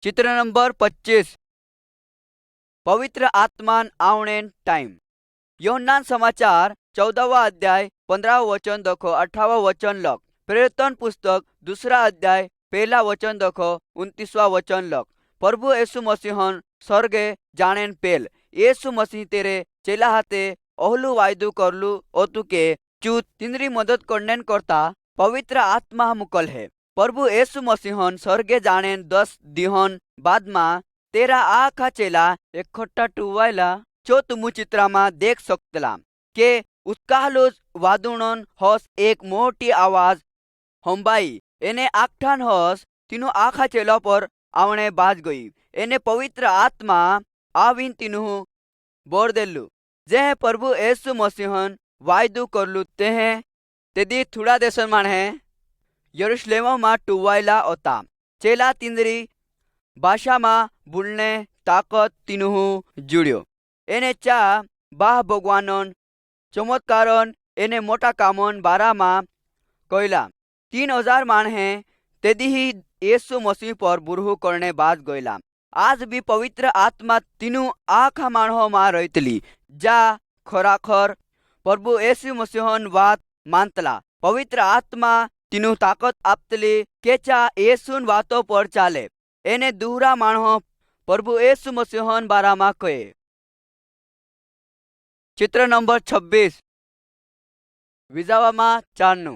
चित्र नंबर 25 पवित्र आत्मान आवणे टाइम। यूहन्ना समाचार 14वां अध्याय 15 वचन देखो 18वां वचन लग। प्रेरितन पुस्तक 2 अध्याय 1 वचन देखो 29वां वचन लग। प्रभु येसु मसीहन स्वर्गे जानेन पेल येसु मसीह तेरे चेला हाथे ओहलू वायदू करलू ओतु के चू तिंद्री मदद करने करता पवित्र आत्मा मुकल है। प्रभु येसु मसीहन स्वर्गे जानेन 10 दिहन बाद में तेरा आखा चेला इकट्ठा टुवायला जो तुम चित्रा में देख सकतला के उत्काहलो वादुणन हस एक मोटी आवाज हंबाई। एने आखठान हस तीनों आखा चेला पर आवणे बाज गई। एने पवित्र आत्मा आवीन तीनों बोर देलू। जे प्रभु येसु मसीहन वायदू करलू तेदी थोड़ा देशन माणे यरूशलेम में टुवायला होता। चेला तिंद्री भाषा में बोलने ताकत तीनों जुड़्यो। एने चा बा भगवानन चमत्कारन एने मोटा कामन बारा में कहला। 3000 माणे तेदी ही येसु मसीह पर बुरहू करने बाद गयला। आज भी पवित्र आत्मा तीनों आखा माणहो में रहतली जा खराखर प्रभु येसु मसीहन बात मानतला। पवित्र आत्मा तीनों ताकत आपतली के चा येसुन बातों पर चाले। एने दूहरा माणहो प्रभु येसु मसीहन बारा में कहे। चित्र नंबर 26 विजावा चारनु।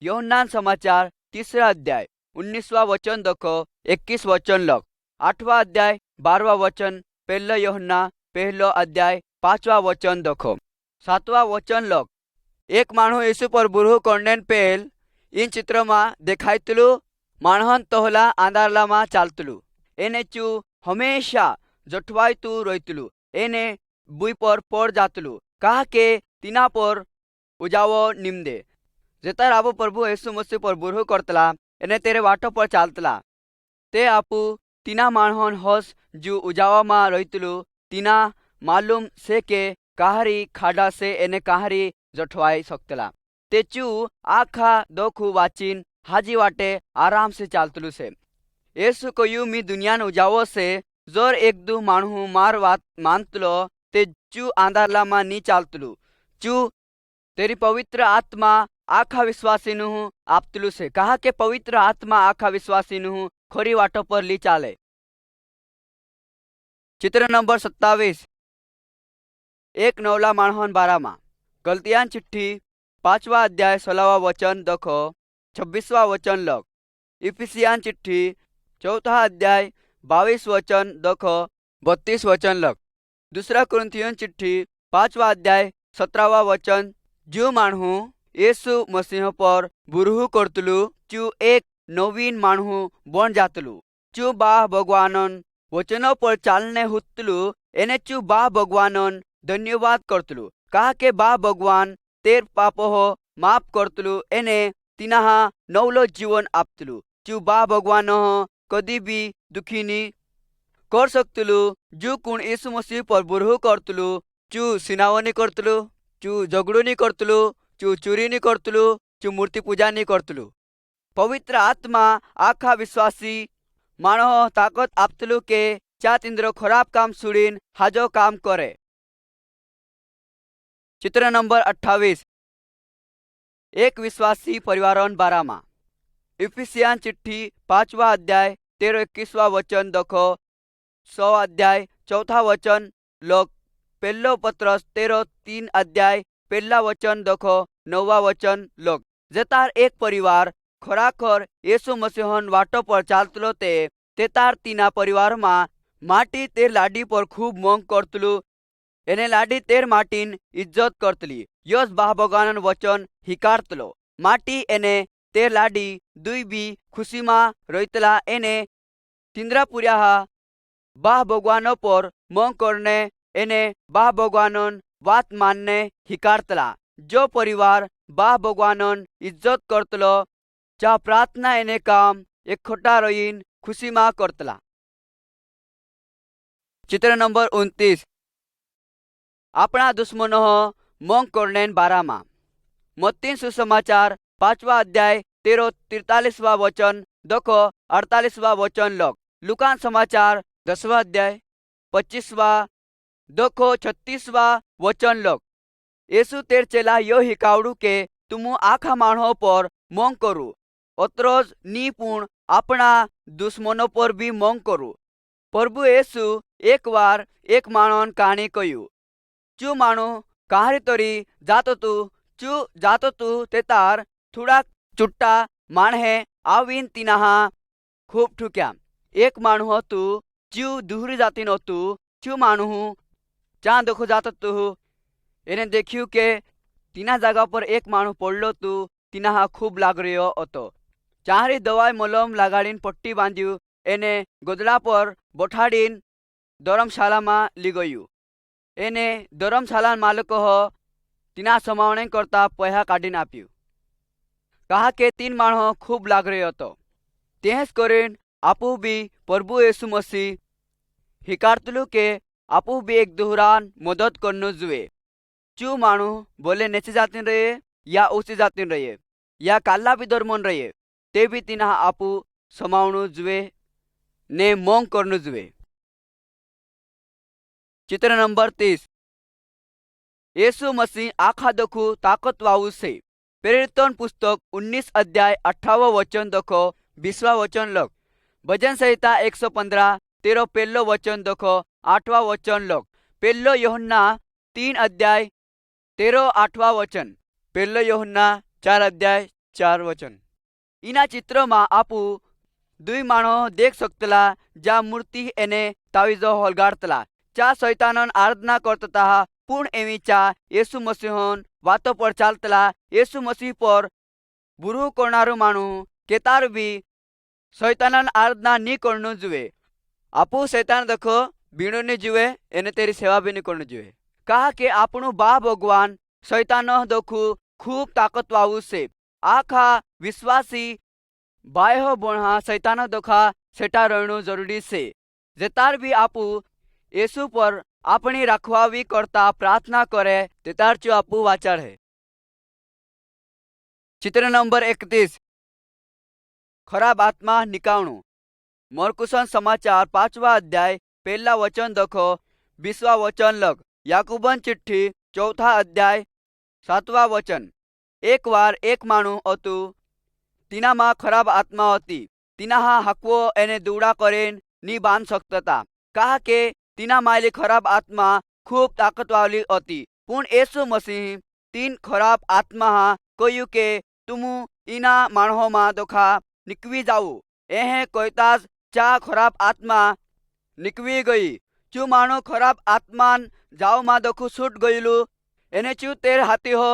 यूहन्ना समाचार 3 अध्याय 19वां वचन देखो 21 वचन लग। 8वां अध्याय 12वां वचन 1 यूहन्ना 1 अध्याय 5वां वचन देखो 7वां वचन लग। एक माणू यीशु पर बुरहू करने पेल इन चित्र में देखायतलू माणहन तोहला आंधारला में चालतलू। एने चू हमेशा जठवायतू रहतलू। एने बुई पर पड़ जातलू कहा के तीना पर उजावो निमदे। जेतार आपू प्रभु येसु मसीह पर बुरहू करतला एने तेरे वाटो पर चालतला ते आपू तीना माणहोन होस जू उजावामां रहीतलू तीना मालूम से के कहारी खाड़ा से एने कहारी जठवाई सकतला ते चू आखा दोखू वाचीन हाजी वाटे आराम से चालतलू से। येसु कयू मी दुनियान उजावो से जोर एक दू माणहू मार वात मानतलो ते चू आंधारलामा नी चालतलू चू तेरी पवित्र आत्मा आखा विश्वासी नु आपतलू से। कहा के पवित्र आत्मा आखा विश्वासी नु खोरी वाटो पर ली चाले। चित्र नंबर 27 एक नवला माणहोन बारामा गलतियान चिट्ठी 5वा अध्याय 16वा वचन दखो 26वा वचन लग। इफिसियान चिट्ठी 4था अध्याय 22 वचन दखो 32 वचन लग। दूसरा कुरिन्थियन चिट्ठी 5वा अध्याय 17वा वचन जो माणहू येसु मसीह पर बुरहू करतलू चू एक नवीन माणहू बन जातलू चू बा भगवानन वचनों पर चालने हुतलू एने चू बा भगवानन धन्यवाद करतलू। कहा के बा भगवान तेर पापो हो माफ करतलू एने तिनाहा नवलो जीवन आपतलू चू बा भगवान हो कदी भी दुखी नी कर सकतलू। जू कुण यीशु मसीह पर बुरहू करतलू चू सिनावो नी करतलू चू झगड़ू नी करतलू चू चोरी नी करतलू चू मूर्ति पूजा नी करतलू। पवित्र आत्मा आखा विश्वासी माणो ताकत आपतलू के चा तिंद्रो खराब काम सुड़ीन हाजो काम करे। चित्र नंबर 28 एक विश्वासी परिवारन बारामा इफिसियान चिट्ठी 5वा अध्याय 13-21 वचन दखो 100 अध्याय 4था वचन लोग। पहलो पत्रस 13-3 अध्याय 1 वचन दखो 9 वचन लोग। जेतार एक परिवार खराखर येसु मसीहन वाटो पर चालतलो ते तार तीना परिवार माटी तेर लाडी पर खूब मोंग करतलू एने लाडी तेर माटीन इज्जत करतली यस बाह भगवानन वचन हिकारतलो माटी एने तेर लाडी दुई भी खुशी मा रहीतला एने तिंद्रा पुर्या बाह भगवानो पर मोंग करने एने बाह भगवानन बात मानने हिकारतला। जो परिवार बाह भगवानन इज्जत करतलो चा प्रार्थना एने काम एक खोटा रहीन खुशी मा करतला। चित्र नंबर 29 अपना दुश्मनो मोंग करने बारामा मत्ती सुसमाचार 5वा अध्याय 13-43 वचन दखो 48 वचन लग। लुकान समाचार 10वां अध्याय 25 दखो 36 वचन लग। येसु तेर चेला यो हिकावड़ू के तुमु आखा माणो पर मोंग करू अत्रोज नी पूर्ण अपना दुश्मनों पर भी मोंग करू। प्रभु येसु एक बार एक माणोन कहानी कयू चू माणू कहारी तरी जातो तू ते तार थोड़ा चुट्टा माणहे आवीन तिनाहा खूब ठुक्या। एक माणू हतू चू दुहरी जातीन हतू चू माणू चा देखो जातो तू एने देखियो के तीना जगह पर एक माणू पड़लो तू तिनाहा खूब लाग रह्यो हतो। चाहरी दवाई मलम लगाड़ीन पट्टी बांध्यू एने गोदड़ा पर बोठाड़ीन धर्मशाला में ली गयू। एने धर्मशाला मालिक हो तीना समावणे करता पैसा काढ़ीन आप्यू। कहा के 3 माणो खूब लाग रह्यो हतो तेज करीन आपू भी प्रभु येसु मसीह हिकारतलू के आपू भी एक दूहरान मदद करनो जुए। चू माणू बोले नेचे जातीन रहे या ऊंची जातीन रहे या काला भी धर्मन रहे ते भी तीना आपू समावणु जुए ने मोंग करनो जुए। चित्र नंबर 30 येसु मसीह आखा दखू ताकत वाऊ से। प्रेरितन पुस्तक 19 अध्याय 18 वचन दखो 20 वचन लग। भजन संहिता 115 13 पहलो वचन दखो 8 वचन लग। पहलो यूहन्ना 3 अध्याय 13 8 वचन। पहलो यूहन्ना 4 अध्याय 4 वचन। इना चित्र में आपू 2 माणो देख सकतला जा मूर्ति एने तावीजो होलगाड़तला चा शैतानन आराधना करता पूर्ण एवी चा येसु मसीहन वातो पर चालतला। येसु मसीह पर बुरू करनारो माणू केतार भी शैतानन आराधना नी करनो जुए। आपू शैतान देखो बीणो नी जुए एने तेरी सेवा भी नी करनो जुए। कहा के आपणु बा भगवान शैतान दखू खूब ताकत वाऊ से। आखा विश्वासी बायो बोणा शैतान दखा सेटा रहणु जरूरी से। जेतार भी आपू येसु पर अपनी रखवावी करता प्रार्थना करे तेतार चो आपू वाचार है। चित्र नंबर 31 खराब आत्मा निकावणु। मरकुसन समाचार 5वा अध्याय 1 वचन दखो 20 वचन लग। याकूबन चिट्ठी 4 अध्याय 7 वचन। एक वार एक माणू हतु तीनामा खराब आत्मा हती। तीना हाकवो एने दूड़ा करीन नी बांध सकता कहा के तीना मायली खराब आत्मा खूब ताकतवाली हती। पण येसु मसीह तीन खराब आत्मा कह्यु के तुमु इना माणहो मा दोखा निकवी जाऊ। एहे कोयताज चा खराब आत्मा निकवी गई। चू माणो खराब आत्मान जाओ मा दोखु छूट गईलु। एने चू तेर हाथी हो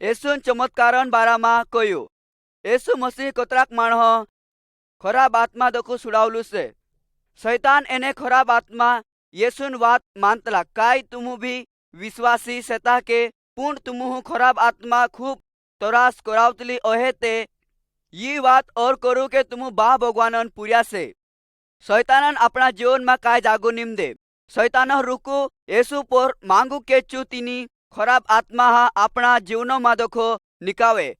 येसुन चमत्कारन बारा मा कह्यु। येसु मसीह कतराक माणहो खराब आत्मा दोखु छुड़ावलु से। शैतान एने खराब आत्मा येसुन वात मानतला काय तुमु भी विश्वासी सेता के पूर्ण तुमु खराब आत्मा खूब तरास करावतली ओहे ते ये बात और करू के तुम बा भगवान पूर्या से। शैतानन अपना जीवन में काय जागो निम दे। शैतान रुकू येसु पर मांगू के चू तीनी खराब आत्मा अपना जीवन में देखो निकावे।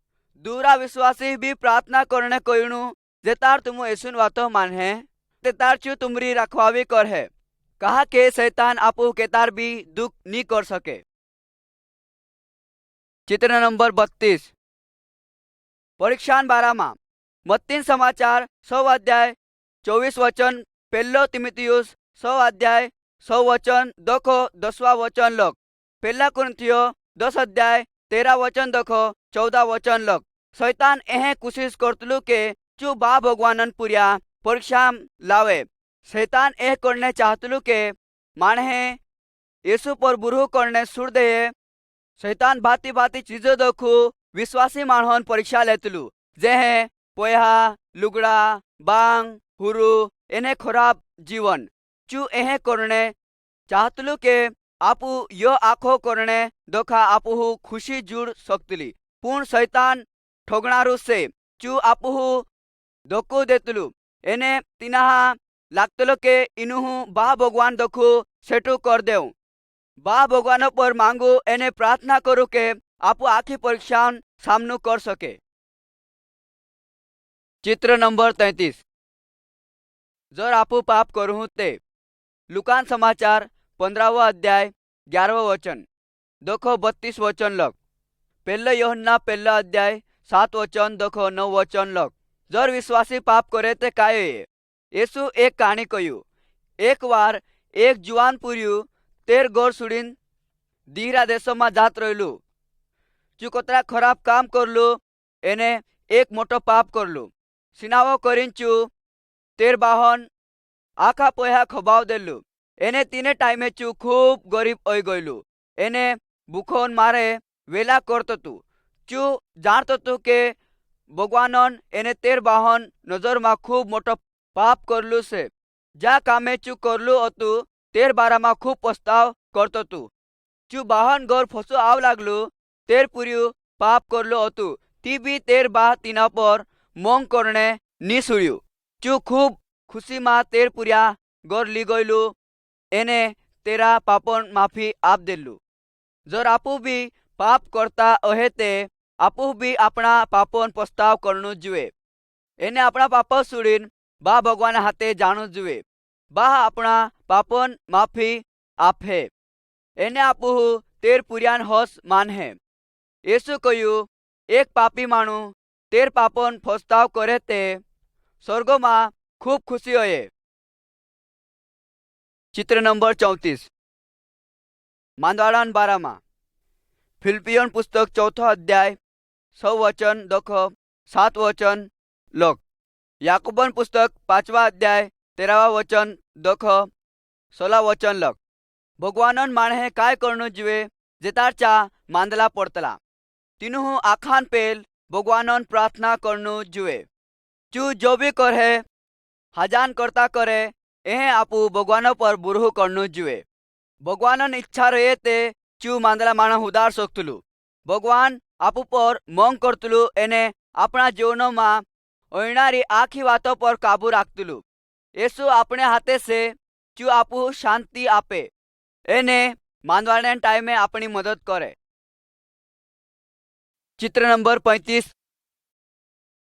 दूरा विश्वासी भी प्रार्थना करने कहणु जेतार तुम येसुन वातो मान है तेतार चू तुमरी रखवावी कर है। कहा के शैतान आपू केतार भी दुख नी कर सके। चित्र नंबर 32 परीक्षान बारामा। मत्तीन समाचार 6 अध्याय 24 वचन 1 तिमिथियुस 6 अध्याय 6 वचन दखो 10 वचन लग। 1 कुरिन्थियो 10 अध्याय 13 वचन दखो 14 वचन लग। शैतान एहे कोशिश करतलु के चू बा भगवानन पुरिया परीक्षा लावे। शैतान एह करने चाहतलु के माणे येसु पर बुरू करने सुर दे। शैतान भांति भांति चीजों दखू विश्वासी माणहन परीक्षा लेतलु जेहे पोहा लुगड़ा बांग हुरु एने खराब जीवन। चू एहे करने चाहतलु के आपू यो आखो करने दोखा आपू खुशी जुड़ सकतली। पूर्ण शैतान ठोगणारू से चू आपू दोकू देतलु एने तीना लागतलो के इनुहु बा भगवान दोखू सेटू कर देव। बा भगवान पर मांगू एने प्रार्थना करू के आपू आखी परीक्षा सामनो कर सके। चित्र नंबर 33 जर आपू पाप करू ते। लुकान समाचार 15 अध्याय 11 वचन दखो 32 वचन लग। 1 यूहन्ना 1 अध्याय 7 वचन दखो 9 वचन लग। जर विश्वासी पाप करे ते काय येसु एक कहानी कहू। एक वार एक जुआन पुरियु तेर गोर सुड़ीन दीहरा देशों में जात रहलू। चू कतरा खराब काम करलू एने एक मोटो पाप करलू। सिनावो करीन चू तेर बाहन आखा पोहा खबाव देलू। एने तीने टाइमे चू खूब गरीब होई गयलू। एने भूखोन मारे वेला करततु। चू जानततु के भगवानन एने तेर बाहन नजर में खूब मोटो पाप करलू से। जा कामे चू करलू अतु तेर बारा में खूब पछताव करततु। चू बाहन घर फसो आव लागलू तेर पुरियु पाप करलो अतु ती भी तेर बा तीना पर मोंग करने नी सुड़्यू। चू खूब खुशी मा तेर पुरिया घर ली गयलू एने तेरा पापन माफी आप देलू। जर आपू भी पाप करता अहे ते आपू भी अपना पापन पछताव करनु जुए। एने अपना पाप सुड़ीन बा भगवान हाथे जाणु जुए। बा अपना पापन माफी आप है एने आपू तेर पुरियान हस मान है। येसु कहू एक पापी माणू तेर पापन पछताव करे ते स्वर्गो में खूब खुशी होए। चित्र नंबर 34 मांदवाड़ान बारामा। फिलिपियन पुस्तक 4 अध्याय 6 वचन दखो 7 वचन लग। याकूबन पुस्तक 5 अध्याय 13 वचन दखो 16 वचन लग। भगवानन माणे काय करनु जुए जेतार चा मांदला पड़तला तीनू आखान पेल भगवानन प्रार्थना करनु जुए। चू जो भी करे हजान करता करे एहे आपू भगवान पर बुरहु करनु जुए। भगवानन इच्छा रहे ते चू मांदला माणा उदार सकतलू। भगवान आपू पर मोंग करतलू एने अपना जीवन में होनारी आखी बातों पर काबू राखतलू। येसु अपने हाथे से चू आपू शांति आपे एने मानवाने टाइमे अपनी मदद करे। चित्र नंबर 35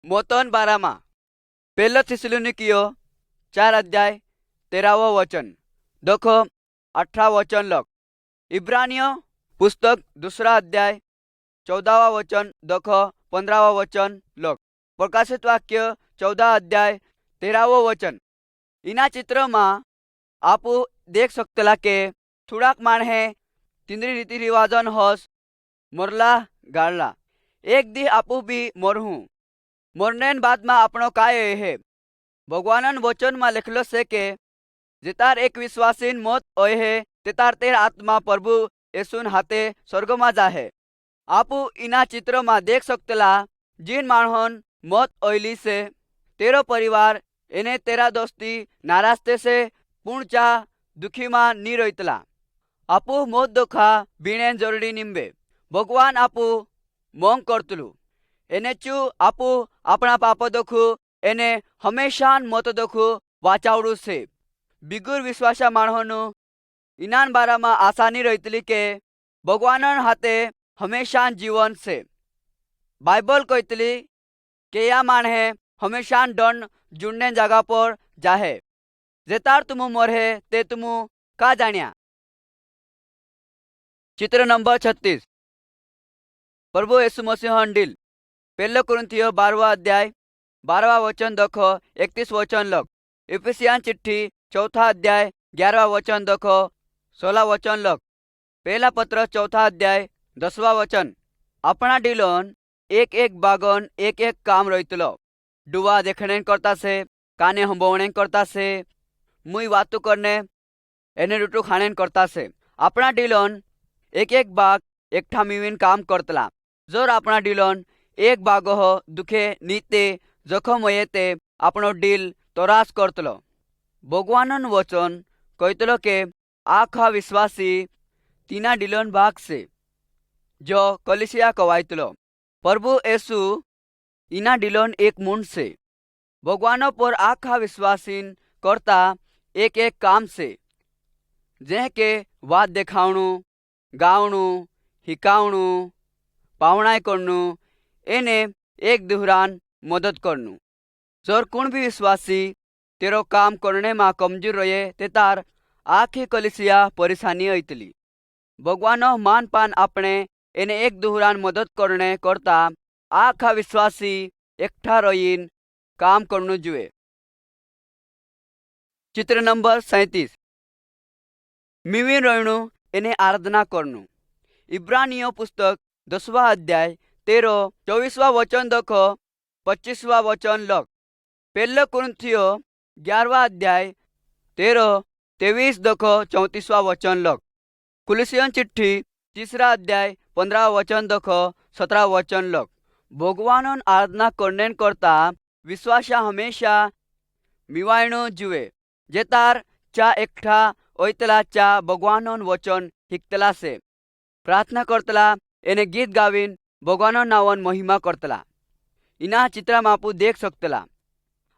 मोतन बारामा पहलो थिस्सलुनीकियो 4 अध्याय 13 वचन देखो 18 वचन लग। इब्रानियों पुस्तक 2 अध्याय 14 वचन देखो 15 वचन लग। प्रकाशित वाक्य 14 अध्याय 13 वचन। इना चित्र में आप देख सकतेला के थोड़ाक माणे तिंद्री रीति रिवाजन हस मरला गाड़ला एक दी आपू भी मरहू मरने बाद में आपनो काय है। भगवान वचन में लिखलो से के जेतार एक विश्वासीन मौत ओए है तेतार तेर आत्मा प्रभु येसुन हाथे स्वर्ग में जाहे। आपू इना चित्र में देख सकतेला जिन मानहन मौत ओइली से तेरो परिवार एने तेरा दोस्ती नाराजते से पूर्ण चाह दुखी में नी रोइतला। आपू मौत दुखा बीणे जरूरी निम्बे भगवान आपू मोंग करतलू एने चू आपू अपना पाप दुखू एने हमेशा मौत दुखू वाचावड़ू से। बिगुर विश्वासा मानहोनु इनान बारा में आशा नी रहीतली के भगवान हाथे हमेशा जीवन से। बाइबल कहतली के या माने हमेशा दंड जुड़ने जगह पर जाहे जेतार तुम मरे ते तुम का जानिया। चित्र नंबर 36 प्रभु येसु मसीह हंडिल पहलो कुरिन्थियों 12 अध्याय 12 वचन देखो 31 वचन लग। इफिसियान चिट्ठी 4 अध्याय 11 वचन देखो 16 वचन लग। पहला पत्र 4 अध्याय 10 वचन। अपना डिलोन एक एक बागन एक एक काम रहीतलो डुवा देखने करता से काने हंबोवने करता से मुई वातु करने एने रुटू खाने करता से। अपना डिलोन एक एक बाग एकठा मिवीन काम करतला जोर अपना डिलोन एक बागो हो दुखे नीते जखम होये ते अपनो डील तोरास करतलो। भगवानन वचन कहतलो के आखा विश्वासी तीना डिलोन बाग से जो कलिसिया कवायतलो। प्रभु येसु इना डिलोन एक मुंड से भगवानो पर आखा विश्वासीन करता एक एक काम से जे के वाद देखावणु गावणु हिकावणु पावणाय करनु एने एक दुहरान मदद करनु। जोर कुण भी विश्वासी तेरो काम करने में कमजोर रहे ते तार आखी कलिसिया परेशानी आईतली। भगवानो मान पान अपने एने एक दुहरान मदद करने करता आखा विश्वासी एकठा रहीन काम करनु जुए। चित्र नंबर 37 मिवीन रहनु एने आराधना करनु। इब्रानियों पुस्तक 10 अध्याय 13-24 वचन देखो 25 वचन लग। पहलो कुरिन्थियों 11 अध्याय 13-23 देखो 34 वचन लग। कुलिसियन चिट्ठी 3 अध्याय 15 वचन देखो 17 वचन लग। भगवान आराधना करने करता विश्वासा हमेशा मिवायणो जुए जेतार चा एकठा ओइतला चा भगवान वचन हिकतला से प्रार्थना करतला एने गीत गावीन भगवान नावन महिमा करतला। इना चित्रा में आपू देख सकतला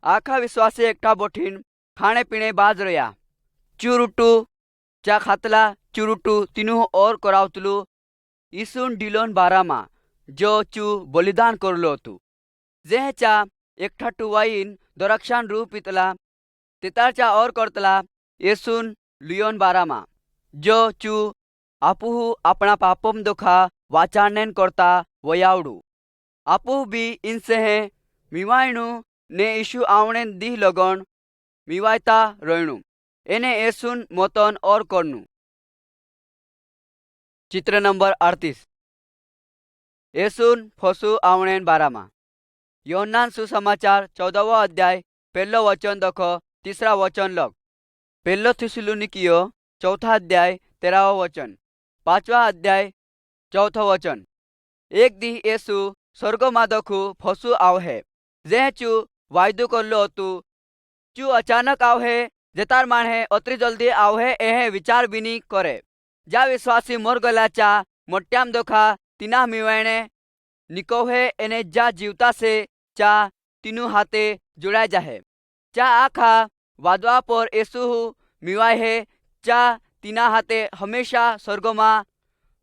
आखा विश्वासी एकठा बोठीन खाने पीने बाज रया चुरुटू चा खातला चुरुटू तीनू और करावतलू ईसुन डिलोन बारामा जो चू बलिदान करलो तू जे चा एकठा टुवाइन दरक्षान रूप इतला तितार चा और करतला येसुन लियोन बारामा जो चू आपू अपना पापम दुखा वाचारनेन करता वयावड़ू आपू भी इनसे है मिवायणु ने ईशु आवणे दी लगन मिवायता रहणु एने येसुन मोतन और करनु। चित्र नंबर 38 येसुन फसु आवणेन बारामा। योहन्नान सुसमाचार 14 अध्याय 1 वचन देखो 3 वचन लग। पहलो थिस्सलुनीकियो 4 अध्याय 13 वचन 5 अध्याय 4 वचन। एक दी येसु स्वर्ग में दखू फसु आवहे जे चू वायदो करलो तू चू अचानक आवहे जेतार माणे अतरी जल्दी आवहे एहे विचार भी नी करे। ज्या विश्वासी मर गलाच्या मोट्याम दोखा तिना मिवाणे निकोहे एने ज्या जीवता से चा तीनू हाथे जुड़ाय जाहे चा आखा वादवा पर येसु मिवाय है चा तीना हाथे हमेशा स्वर्ग में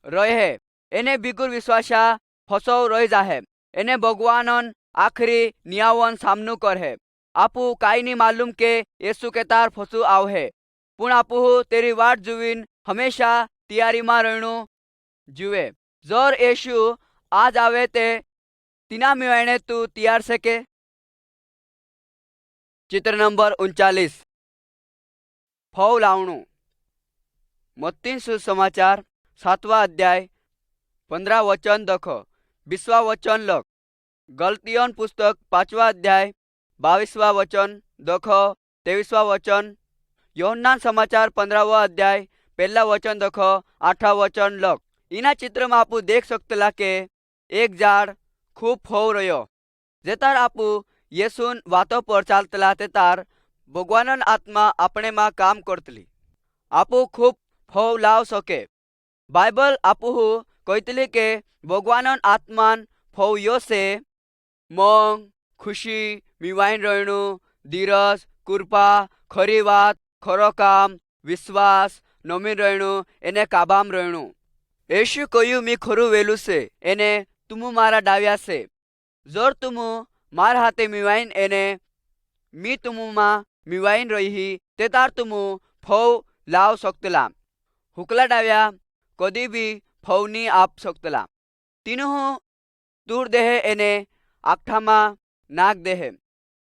रहे है। एने बिगुर विश्वासा फसो रही जाहे। एने भगवान आखरी नियावन सामनु कर है। आपू काई नहीं मालूम के येसु के तार फसु आव है, पुण आपू तेरी वाट जुवीन हमेशा तैयारी में रहणु जुए। जर येसु आज आवे ते तीना मिवायने तू तैयार से के। चित्र नंबर 39 फौ लावणु। मत्ती सुसमाचार 7वां अध्याय 15 वचन दखो, 20वां वचन लख। गलतियों पुस्तक 5वां अध्याय 22वां वचन दखो, 23वां वचन। योहन्ना समाचार 15वां अध्याय 1 वचन दखो, 8वां वचन लख। इना चित्र में आपू देख सकतला के एक झाड़ खूब फौ रह्यो। जेतार आपू येसून वातो पर चालतला तेतार भगवानन आत्मा अपने में काम करतली। आपू खूब फौ लाव सके। बाइबल आपू कहतली के भगवानन आत्मान फौ यो से मंग, खुशी, मिवाइन रहणु, धीरज, कृपा, खरी बात, खरो काम, विश्वास, नमीन रहणु, एने काबाम रहणु। येशु कहू मी खरू वेलू से एने तुमु मारा डाव्या से। जर तुमु मार हाथे मिवाइन एने मी तुमु मा मिवाइन रही तेतार तुमु फौ लाव सकतला। हुकला डाव्या कदी भी फौ नी आप सकतला। तीनों दूर देहे एने आखा मा नाक देहे।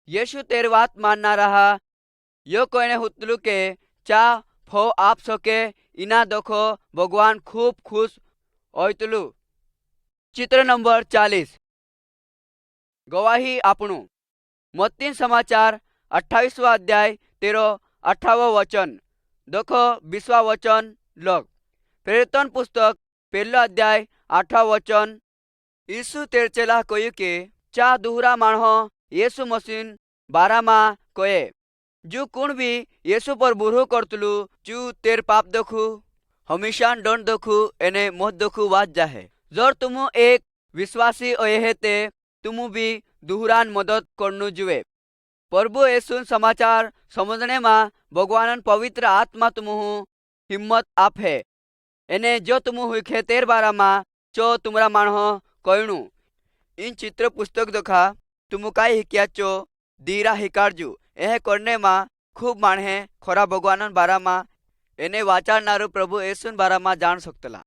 यीशु तेर बात मानना रहा यो कोने हुतलू के चा फौ आप सके इना दखो भगवान खूब खुश होयतलू। चित्र नंबर 40 गवाही आपणु। मत्ती समाचार 28वां अध्याय 13-18 वचन दखो, 20वां वचन लग। प्रेरितन पुस्तक 1 अध्याय 8वां वचन। यीशु तेर चेला कहू के चा दुहरा माणहो यीशु मसीन बारा मा कहे। जो कुण भी यीशु पर बुरो करतलू चू तेर पाप दखू हमेशा दंड दखू एने मत दखू वाज जाहे। जर तुमु एक विश्वासी अहे ते तुमु भी दुहरान मदद करनु जुए। प्रभु येसुन समाचार समझने में भगवान पवित्र आत्मा तुमु हिम्मत आप है। एने जो तुमु हुखे तेर बारा मा चो तुमरा माणहो कहणु। इन चित्र पुस्तक दखा तुमु काई हिकिया चो दीरा हिकारजू। यह करने में खूब माणे खरा भगवान बारा मा एने वाचारनारू प्रभु येसुन बारा मा जान सकतला।